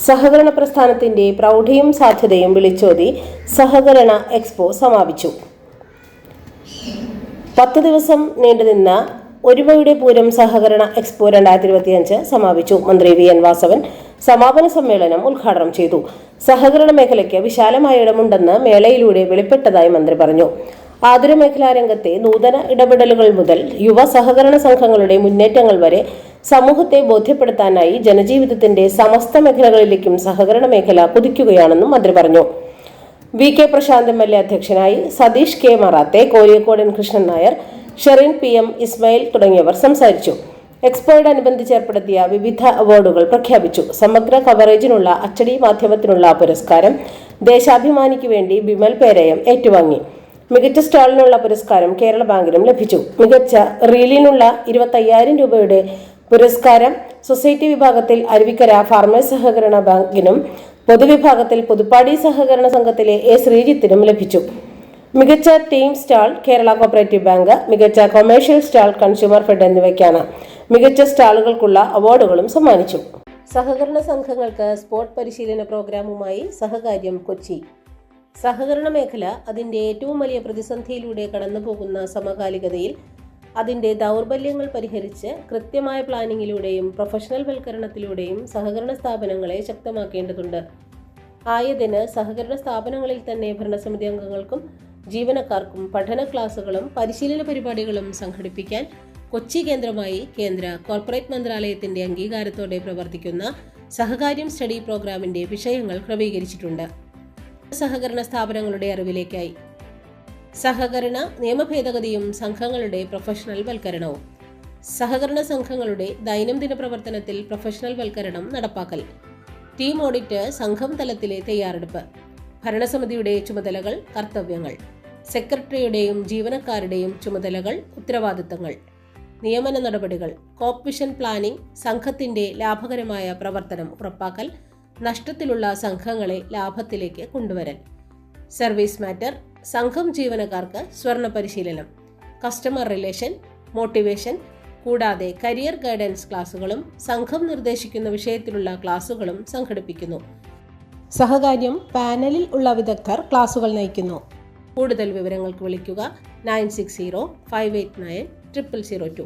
സഹകരണ പ്രസ്ഥാനത്തിന്റെ പ്രൗഢിയും സാധ്യതയും വിളിച്ചോതി സഹകരണ എക്സ്പോ സമാപിച്ചു. 10 ദിവസം നീണ്ടുനിന്ന ഒരുമയുടെ പൂരം സഹകരണ എക്സ്പോ 2025 സമാപിച്ചു. മന്ത്രി VN വാസവൻ സമാപന സമ്മേളനം ഉദ്ഘാടനം ചെയ്തു. സഹകരണ മേഖലയ്ക്ക് വിശാലമായ ഇടമുണ്ടെന്ന് മേളയിലൂടെ വെളിപ്പെട്ടതായി മന്ത്രി പറഞ്ഞു. ആതുര മേഖലാ രംഗത്തെ നൂതന ഇടപെടലുകൾ മുതൽ യുവ സഹകരണ സംഘങ്ങളുടെ മുന്നേറ്റങ്ങൾ വരെ സമൂഹത്തെ ബോധ്യപ്പെടുത്താനായി ജനജീവിതത്തിന്റെ സമസ്ത മേഖലകളിലേക്കും സഹകരണ മേഖല കുതിക്കുകയാണെന്നും മന്ത്രി പറഞ്ഞു. VK പ്രശാന്ത് MLA അധ്യക്ഷനായി, സതീഷ് K മറാത്തെ, കോരിയക്കോടൻ കൃഷ്ണൻ നായർ, ഷെറിൻ PM ഇസ്മായിൽ തുടങ്ങിയവർ സംസാരിച്ചു. എക്സ്പോയോടനുബന്ധിച്ച് ഏർപ്പെടുത്തിയ വിവിധ അവാർഡുകൾ പ്രഖ്യാപിച്ചു. സമഗ്ര കവറേജിനുള്ള അച്ചടി മാധ്യമത്തിനുള്ള പുരസ്കാരം ദേശാഭിമാനിക്ക് വേണ്ടി ബിമൽ പേരയം ഏറ്റുവാങ്ങി. മികച്ച സ്റ്റാളിനുള്ള പുരസ്കാരം കേരള ബാങ്കിനും ലഭിച്ചു. മികച്ച റീലിനുള്ള 25,000 രൂപയുടെ പുരസ്കാരം സൊസൈറ്റി വിഭാഗത്തിൽ അരുവിക്കര ഫാർമേഴ്സ് സഹകരണ ബാങ്കിനും പൊതുവിഭാഗത്തിൽ പുതുപ്പാടി സഹകരണ സംഘത്തിലെ A ശ്രീജിത്തിനും ലഭിച്ചു. മികച്ച team stall Kerala cooperative bank, മികച്ച കൊമേഴ്ഷ്യൽ സ്റ്റാൾ കൺസ്യൂമർ ഫെഡ് എന്നിവയ്ക്കാണ് മികച്ച സ്റ്റാളുകൾക്കുള്ള അവാർഡുകളും സമ്മാനിച്ചു. സഹകരണ സംഘങ്ങൾക്ക് സ്പോർട് പരിശീലന പ്രോഗ്രാമുമായി സഹകാര്യം കൊച്ചി. സഹകരണ മേഖല അതിൻ്റെ ഏറ്റവും വലിയ പ്രതിസന്ധിയിലൂടെ കടന്നുപോകുന്ന സമകാലികതയിൽ അതിൻ്റെ ദൗർബല്യങ്ങൾ പരിഹരിച്ച് കൃത്യമായ പ്ലാനിങ്ങിലൂടെയും പ്രൊഫഷണൽ വൽക്കരണത്തിലൂടെയും സഹകരണ സ്ഥാപനങ്ങളെ ശക്തമാക്കേണ്ടതുണ്ട്. ആയതിന് സഹകരണ സ്ഥാപനങ്ങളിൽ തന്നെ ഭരണസമിതി അംഗങ്ങൾക്കും ജീവനക്കാർക്കും പഠന ക്ലാസുകളും പരിശീലന പരിപാടികളും സംഘടിപ്പിക്കാൻ കൊച്ചി കേന്ദ്രമായി കേന്ദ്ര കോർപ്പറേറ്റ് മന്ത്രാലയത്തിന്റെ അംഗീകാരത്തോടെ പ്രവർത്തിക്കുന്ന സഹകാര്യം സ്റ്റഡി പ്രോഗ്രാമിന്റെ വിഷയങ്ങൾ ക്രമീകരിച്ചിട്ടുണ്ട്. സഹകരണ സ്ഥാപനങ്ങളുടെ അറിവിലേക്കായി സഹകരണ നിയമ ഭേദഗതിയും സംഘങ്ങളുടെ പ്രൊഫഷണൽ വൽക്കരണവും, സഹകരണ സംഘങ്ങളുടെ ദൈനംദിന പ്രവർത്തനത്തിൽ പ്രൊഫഷണൽ വൽക്കരണം നടപ്പാക്കൽ, ടീം ഓഡിറ്റ്, സംഘം തലത്തിലെ തയ്യാറെടുപ്പ്, ഭരണസമിതിയുടെ ചുമതലകൾ, കർത്തവ്യങ്ങൾ, സെക്രട്ടറിയുടെയും ജീവനക്കാരുടെയും ചുമതലകൾ, ഉത്തരവാദിത്തങ്ങൾ, നിയമന നടപടികൾ, കോർപ്പറേഷൻ പ്ലാനിംഗ്, സംഘത്തിന്റെ ലാഭകരമായ പ്രവർത്തനം ഉറപ്പാക്കൽ, നഷ്ടത്തിലുള്ള സംഘങ്ങളെ ലാഭത്തിലേക്ക് കൊണ്ടുവരൽ, സർവീസ് മാറ്റർ, സംഘം ജീവനക്കാർക്ക് സ്വർണ്ണ പരിശീലനം, കസ്റ്റമർ റിലേഷൻ, മോട്ടിവേഷൻ, കൂടാതെ കരിയർ ഗൈഡൻസ് ക്ലാസുകളും സംഘം നിർദ്ദേശിക്കുന്ന വിഷയത്തിലുള്ള ക്ലാസുകളും സംഘടിപ്പിക്കുന്നു. സഹകാര്യം പാനലിൽ ഉള്ള വിദഗ്ധർ ക്ലാസുകൾ നയിക്കുന്നു. കൂടുതൽ വിവരങ്ങൾക്ക് വിളിക്കുക 9605890002.